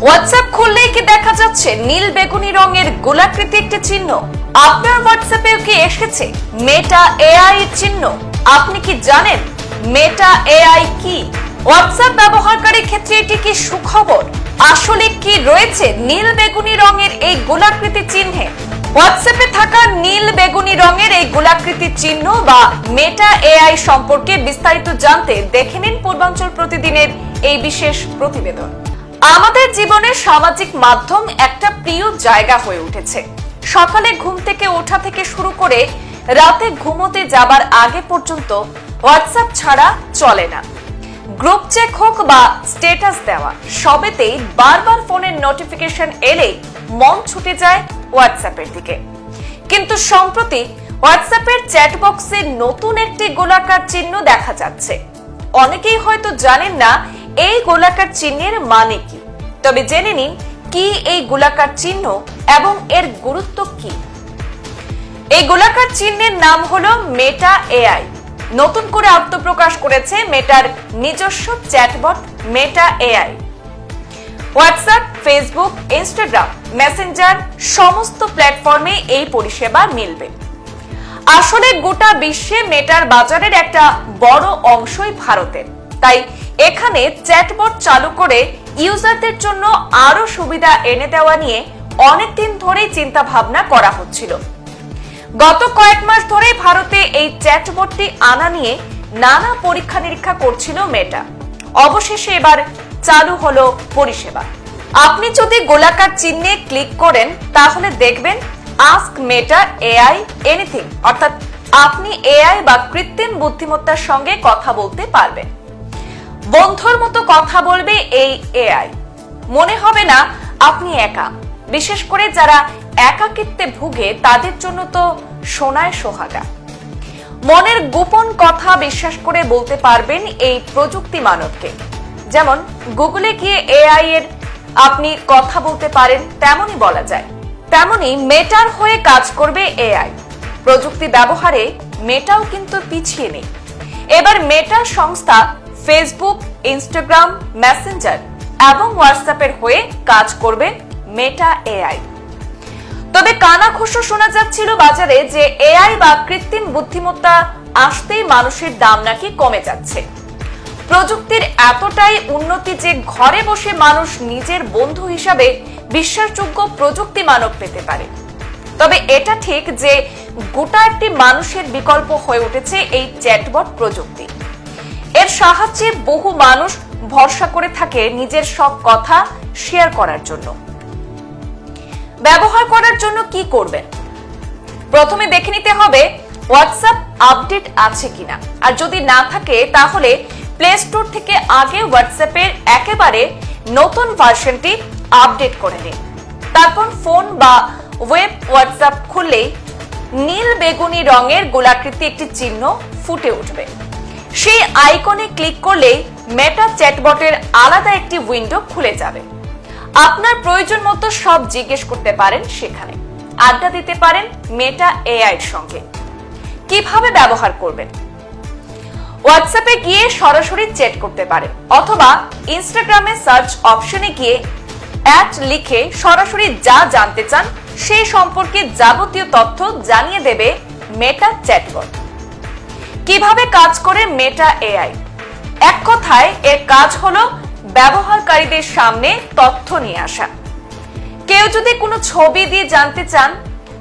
WhatsApp খুললেই কি দেখা যাচ্ছে নীল বেগুনি রঙের গোলাকৃতি একটি চিহ্ন? আপনার হোয়াটসঅ্যাপেও কি এসেছে মেটা এআই এর চিহ্ন? আপনি কি জানেন মেটা এআই কি? হোয়াটসঅ্যাপ ব্যবহারকারীর ক্ষেত্রে এটি কি সুখবর? আসলে কি রয়েছে নীল বেগুনি রঙের এই গোলাকৃতি চিহ্নে? হোয়াটসঅ্যাপে থাকা নীল বেগুনি রঙের এই গোলাকৃতি চিহ্ন বা মেটা এআই সম্পর্কে বিস্তারিত জানতে দেখে নিন পূর্বাঞ্চল প্রতিদিনের এই বিশেষ প্রতিবেদন। আমাদের জীবনে সামাজিক মাধ্যম একটা প্রিয় জায়গা হয়ে উঠেছে। সকালে ঘুম থেকে ওঠা থেকে শুরু করে রাতে ঘুমোতে যাবার আগে পর্যন্ত হোয়াটসঅ্যাপ ছাড়া চলে না। গ্রুপ চেক হোক বা স্ট্যাটাস দেওয়া, সবেতেই বারবার ফোনের নোটিফিকেশন এলেই মন ছুটে যায় হোয়াটসঅ্যাপের দিকে। কিন্তু সম্প্রতি হোয়াটসঅ্যাপের চ্যাট বক্সে নতুন একটি গোলাকার চিহ্ন দেখা যাচ্ছে। অনেকেই হয়তো জানেন না এই গোলাকার চিহ্নের মানে কি। তবে জেনে নিন কি এই গোলাকার চিহ্ন এবং এর গুরুত্ব কি। এই গোলাকার চিহ্নের নাম হলো মেটা এআই। নতুন করে আত্মপ্রকাশ করেছে মেটার নিজস্ব chatbot Meta AI. WhatsApp, Facebook, Instagram, Messenger সমস্ত প্ল্যাটফর্মে এই পরিষেবা মিলবে। আসলে গোটা বিশ্বে মেটার বাজারের একটা বড় অংশই ভারতের। তাই এখানে চ্যাটবট চালু করে ইউজারদের জন্য আরো সুবিধা এনে দেওয়া নিয়ে অনেকদিন ধরেই চিন্তা ভাবনা করা হচ্ছিল। গত কয়েক মাস ধরেই ভারতে এই চ্যাটবটটি আনা নিয়ে নানা পরীক্ষা নিরীক্ষা করছিল মেটা। অবশেষে এবার চালু হলো পরিষেবা। আপনি যদি গোলাকার চিহ্নে ক্লিক করেন তাহলে দেখবেন আস্ক মেটা এআই এনিথিং, অর্থাৎ আপনি এআই বা কৃত্রিম বুদ্ধিমত্তার সঙ্গে কথা বলতে পারবেন। বন্ধুর মতো কথা বলবে এই এআই। মনে হবে না আপনি একা। বিশেষ করে যারা একাকিত্বে ভুগে তাদের জন্য তো সোনায় সোহাগা। মনের গোপন কথা বিশ্বাস করে বলতে পারবেন এই প্রযুক্তি মানবকে। যেমন গুগলে গিয়ে এআই এর আপনি কথা বলতে পারেন, তেমনই বলা যায়। তেমনি মেটার হয়ে কাজ করবে এআই। প্রযুক্তি ব্যবহারে মেটাও কিন্তু পিছিয়ে নেই। এবার মেটার সংস্থা ফেসবুক, ইনস্টাগ্রাম, মেসেঞ্জার এবং হোয়াটসঅ্যাপের হয়ে কাজ করবে মেটা এআই। তবে কানাঘুষো শোনা যাচ্ছিল বাজারে যে এআই বা কৃত্রিম বুদ্ধিমত্তা আসতেই মানুষের দাম নাকি কমে যাচ্ছে। প্রযুক্তির এতটাই উন্নতি যে ঘরে বসে মানুষ নিজের বন্ধু হিসাবে বিশ্বাসযোগ্য প্রযুক্তি মানব পেতে পারে। তবে এটা ঠিক যে গোটা একটি মানুষের বিকল্প হয়ে উঠেছে এই চ্যাটবট প্রযুক্তি। এর সাহায্যে বহু মানুষ ভরসা করে থাকে নিজের সব কথা শেয়ার করার জন্য। ব্যবহার করার জন্য কি করবেন? প্রথমে দেখে নিতে হবে হোয়াটসঅ্যাপ আপডেট আছে কিনা। আর যদি না থাকে তাহলে প্লে স্টোর থেকে আগে হোয়াটসঅ্যাপের একেবারে নতুন ভার্সনটি আপডেট করে নিন। তারপর ফোন বা ওয়েব হোয়াটসঅ্যাপ খুললেই নীল বেগুনি রঙের গোলাকৃতি একটি চিহ্ন ফুটে উঠবে। সেই আইকনে ক্লিক করলেই মেটা চ্যাটবটের আলাদা একটি উইন্ডো খুলে যাবে। আপনার প্রয়োজন মতো সব জিজ্ঞেস করতে পারেন সেখানে। আড্ডা দিতে পারেন মেটা এআই এর সঙ্গে। কিভাবে ব্যবহার করবেন? হোয়াটসঅ্যাপে গিয়ে সরাসরি চ্যাট করতে পারেন, অথবা ইনস্টাগ্রামে সার্চ অপশনে গিয়ে অ্যাড লিখে সরাসরি যা জানতে চান সেই সম্পর্কে যাবতীয় তথ্য জানিয়ে দেবে মেটা চ্যাটবট। কিভাবে কাজ করে মেটা এআই? এক কথায় এর কাজ হলো ব্যবহারকারীদের সামনে তথ্য নিয়ে আসা। কেউ যদি কোনো ছবি দিয়ে জানতে চান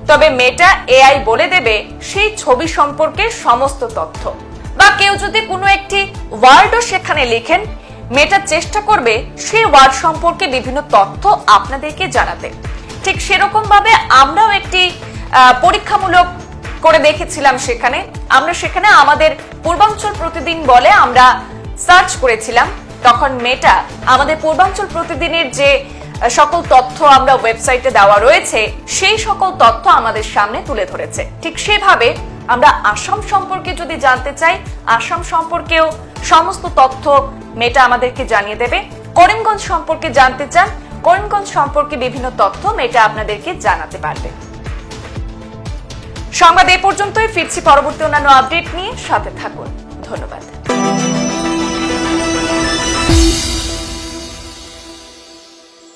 তবে মেটা এআই বলে দেবে সেই ছবি সম্পর্কে সমস্ত তথ্য। বা কেউ যদি কোনো একটি ওয়ার্ডও সেখানে লিখেন, মেটা চেষ্টা করবে সেই ওয়ার্ড সম্পর্কে বিভিন্ন তথ্য আপনাদেরকে জানাতে। ঠিক সেরকম ভাবে আমরাও একটি পরীক্ষামূলক করে দেখেছিলাম। সেখানে আমাদের পূর্বাঞ্চল প্রতিদিন বলে আমরা সার্চ করেছিলাম। তখন মেটা আমাদের পূর্বাঞ্চল প্রতিদিনের যে সকল তথ্য আমরা ওয়েবসাইটে দেওয়া রয়েছে সেই সকল তথ্য আমাদের সামনে তুলে ধরেছে। ঠিক সেভাবে আমরা আসাম সম্পর্কে যদি জানতে চাই, আসাম সম্পর্কেও সমস্ত তথ্য মেটা আমাদেরকে জানিয়ে দেবে। করিমগঞ্জ সম্পর্কে জানতে চান, করিমগঞ্জ সম্পর্কে বিভিন্ন তথ্য মেটা আপনাদেরকে জানাতে পারবে। সংবাদ এই পর্যন্তই। ফিরছি পরবর্তী অন্যান্য আপডেট নিয়ে। সাথে থাকুন। ধন্যবাদ।